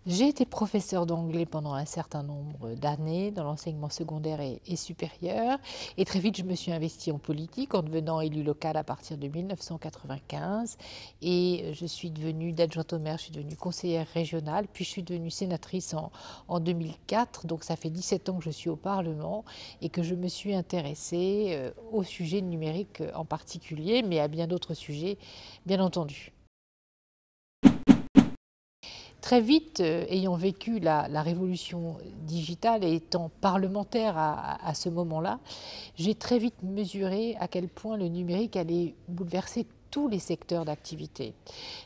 J'ai été professeur d'anglais pendant un certain nombre d'années dans l'enseignement secondaire et supérieur. Et très vite, je me suis investie en politique en devenant élue locale à partir de 1995. Et je suis devenue d'adjointe au maire, je suis devenue conseillère régionale, puis je suis devenue sénatrice en 2004. Donc ça fait 17 ans que je suis au Parlement et que je me suis intéressée au sujet numérique en particulier, mais à bien d'autres sujets, bien entendu. Très vite, ayant vécu la révolution digitale et étant parlementaire à ce moment-là, j'ai très vite mesuré à quel point le numérique allait bouleverser tous les secteurs d'activité.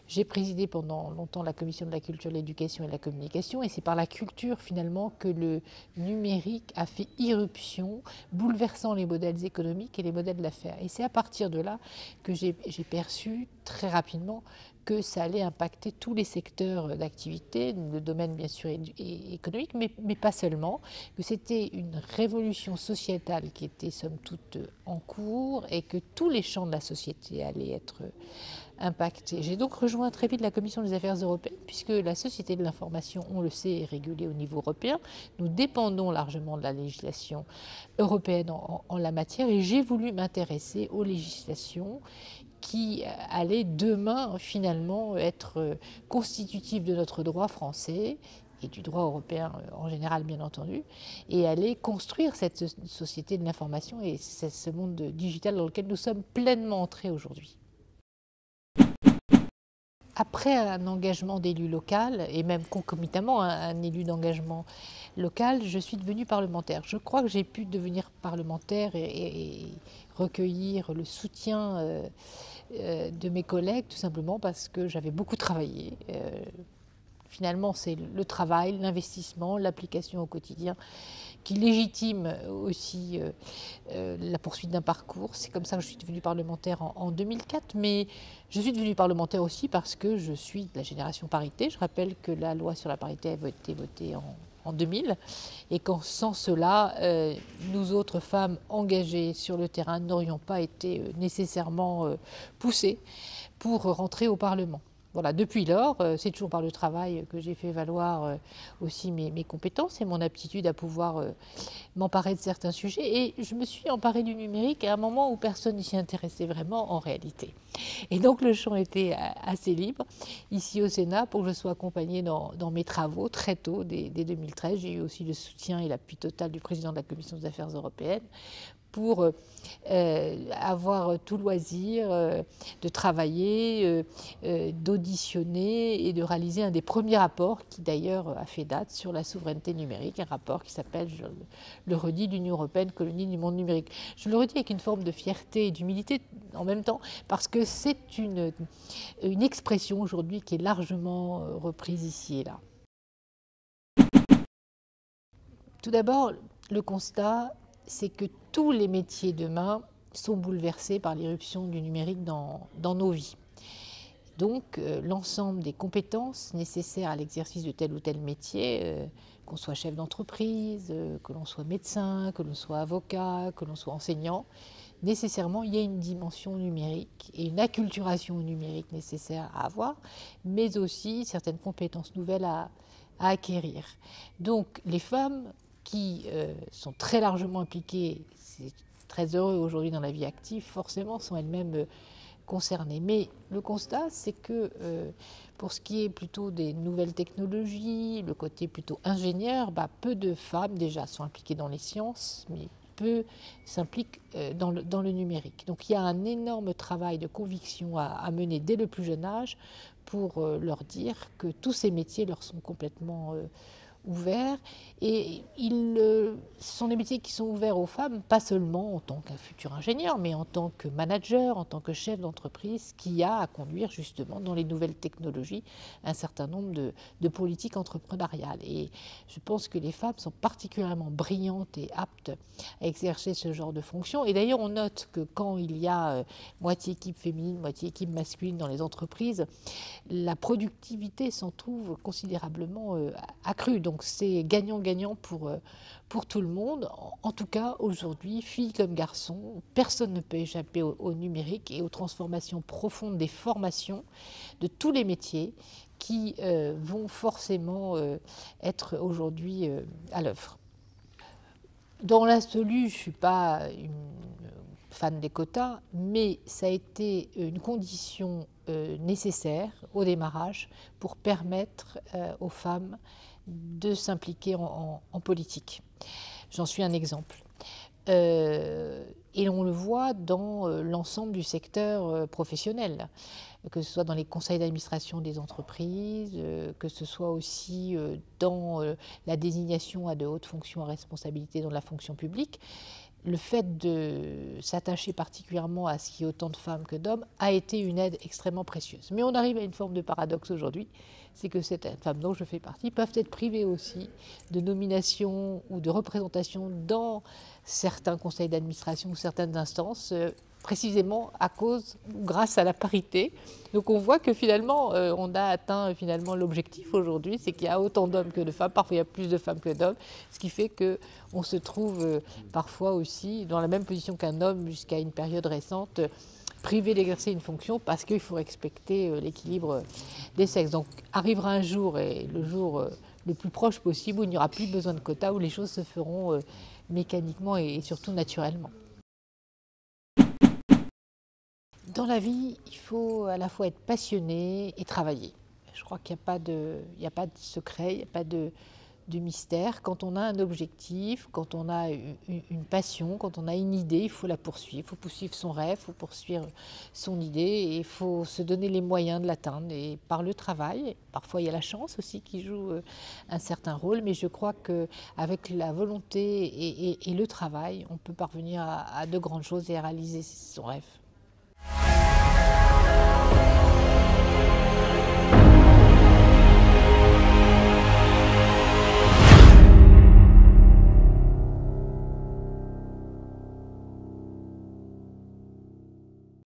J'ai présidé pendant longtemps la commission de la culture, de l'éducation et de la communication, et c'est par la culture finalement que le numérique a fait irruption, bouleversant les modèles économiques et les modèles d'affaires. Et c'est à partir de là que j'ai perçu très rapidement que ça allait impacter tous les secteurs d'activité, le domaine bien sûr économique, mais pas seulement, que c'était une révolution sociétale qui était somme toute en cours et que tous les champs de la société allaient être impactés. J'ai donc rejoint très vite la Commission des affaires européennes, puisque la société de l'information, on le sait, est régulée au niveau européen. Nous dépendons largement de la législation européenne en la matière, et j'ai voulu m'intéresser aux législations qui allait demain finalement être constitutif de notre droit français et du droit européen en général bien entendu, et aller construire cette société de l'information et ce monde digital dans lequel nous sommes pleinement entrés aujourd'hui. Après un engagement d'élu local, et même concomitamment un élu d'engagement local, je suis devenue parlementaire. Je crois que j'ai pu devenir parlementaire et recueillir le soutien de mes collègues, tout simplement parce que j'avais beaucoup travaillé. Finalement, c'est le travail, l'investissement, l'application au quotidien qui légitime aussi la poursuite d'un parcours. C'est comme ça que je suis devenue parlementaire en 2004, mais je suis devenue parlementaire aussi parce que je suis de la génération parité. Je rappelle que la loi sur la parité a été votée en 2000 et qu'en sans cela, nous autres femmes engagées sur le terrain n'aurions pas été nécessairement poussées pour rentrer au Parlement. Voilà, depuis lors, c'est toujours par le travail que j'ai fait valoir aussi mes compétences et mon aptitude à pouvoir m'emparer de certains sujets. Et je me suis emparée du numérique à un moment où personne ne s'y intéressait vraiment en réalité. Et donc le champ était assez libre ici au Sénat pour que je sois accompagnée dans mes travaux très tôt, dès 2013. J'ai eu aussi le soutien et l'appui total du président de la Commission des affaires européennes pour avoir tout loisir de travailler, d'auditionner et de réaliser un des premiers rapports qui d'ailleurs a fait date sur la souveraineté numérique, un rapport qui s'appelle, je le redis, l'Union européenne, colonie du monde numérique. Je le redis avec une forme de fierté et d'humilité en même temps, parce que c'est une expression aujourd'hui qui est largement reprise ici et là. Tout d'abord, le constat, c'est que tous les métiers demain sont bouleversés par l'irruption du numérique dans nos vies. Donc l'ensemble des compétences nécessaires à l'exercice de tel ou tel métier, qu'on soit chef d'entreprise, que l'on soit médecin, que l'on soit avocat, que l'on soit enseignant, nécessairement il y a une dimension numérique et une acculturation numérique nécessaire à avoir, mais aussi certaines compétences nouvelles à acquérir. Donc les femmes qui sont très largement impliquées, c'est très heureux aujourd'hui dans la vie active, forcément sont elles-mêmes concernées. Mais le constat, c'est que pour ce qui est plutôt des nouvelles technologies, le côté plutôt ingénieur, peu de femmes déjà sont impliquées dans les sciences, mais peu s'impliquent dans le numérique. Donc il y a un énorme travail de conviction à mener dès le plus jeune âge pour leur dire que tous ces métiers leur sont complètement ouverts, et ce sont des métiers qui sont ouverts aux femmes, pas seulement en tant qu'un futur ingénieur, mais en tant que manager, en tant que chef d'entreprise, qui a à conduire justement dans les nouvelles technologies un certain nombre de politiques entrepreneuriales. Et je pense que les femmes sont particulièrement brillantes et aptes à exercer ce genre de fonction. Et d'ailleurs, on note que quand il y a moitié équipe féminine, moitié équipe masculine dans les entreprises, la productivité s'en trouve considérablement accrue. donc c'est gagnant-gagnant pour tout le monde. En tout cas, aujourd'hui, filles comme garçons, personne ne peut échapper au numérique et aux transformations profondes des formations de tous les métiers qui vont forcément être aujourd'hui à l'œuvre. Dans l'absolu, je ne suis pas une fan des quotas, mais ça a été une condition nécessaire au démarrage pour permettre aux femmes de s'impliquer en politique. J'en suis un exemple. Et on le voit dans l'ensemble du secteur professionnel, que ce soit dans les conseils d'administration des entreprises, que ce soit aussi dans la désignation à de hautes fonctions à responsabilité dans la fonction publique. Le fait de s'attacher particulièrement à ce qu'il y ait autant de femmes que d'hommes a été une aide extrêmement précieuse. Mais on arrive à une forme de paradoxe aujourd'hui, c'est que ces femmes dont je fais partie peuvent être privées aussi de nomination ou de représentation dans certains conseils d'administration ou certaines instances, précisément à cause ou grâce à la parité. Donc on voit que finalement on a atteint finalement l'objectif aujourd'hui, c'est qu'il y a autant d'hommes que de femmes, parfois il y a plus de femmes que d'hommes, ce qui fait qu'on se trouve parfois aussi dans la même position qu'un homme jusqu'à une période récente, privé d'exercer une fonction parce qu'il faut respecter l'équilibre des sexes. Donc arrivera un jour, et le jour le plus proche possible, où il n'y aura plus besoin de quotas, où les choses se feront mécaniquement et surtout naturellement. Dans la vie, il faut à la fois être passionné et travailler. Je crois qu'il n'y a pas de secret, il n'y a pas de mystère. Quand on a un objectif, quand on a une passion, quand on a une idée, il faut la poursuivre. Il faut poursuivre son rêve, il faut poursuivre son idée et il faut se donner les moyens de l'atteindre. Et par le travail, parfois il y a la chance aussi qui joue un certain rôle, mais je crois qu'avec la volonté et le travail, on peut parvenir à de grandes choses et à réaliser son rêve.